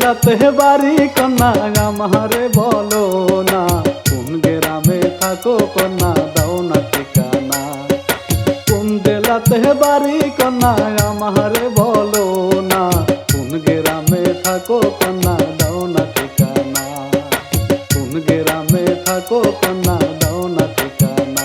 জেলাতে বাড়ি কন্যা আমারে বলো না, কোন গ্রামে থাকো কন্যা দাও না ঠিকানা। কোন জেলাতে বাড়ি কন্যা আমারে বলো না, কোন গ্রামে থাকো কন্যা দাও না ঠিকানা। কোন গ্রামে থাকো কন্যা দাও না ঠিকানা।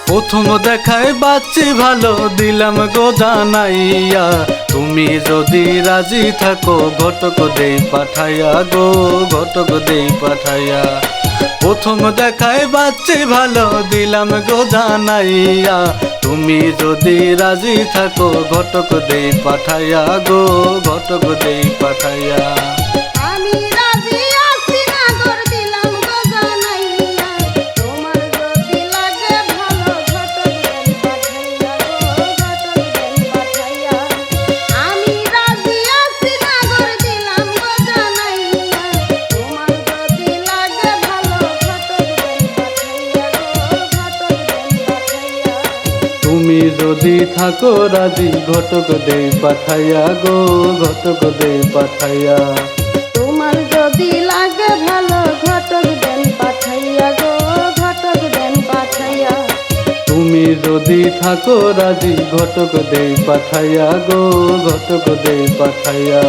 প্রথম দেখায় বাচ্চি ভালো দিলাম গো জানাইয়া, তুমি যদি রাজি থাকো ঘটক দেই পাঠাইয়া গো, ঘটক দেই পাঠাইয়া। প্রথম দেখায় বাচ্চি ভালো দিলাম গো জানাইয়া, তুমি যদি রাজি থাকো ঘটক দেই পাঠাইয়া গো, ঘটক দেই পাঠাইয়া। তুমি যদি থাকো রাজি ঘটক দেই পাঠাইয়া গো, ঘটক দেই পাঠাইয়া। তোমার যদি লাগে ভালো ঘটক দেন পাঠাইয়া গো, ঘটক দেন পাঠাইয়া। তুমি যদি থাকো রাজি ঘটক দেই পাঠাইয়া গো, ঘটক দেই পাঠাইয়া।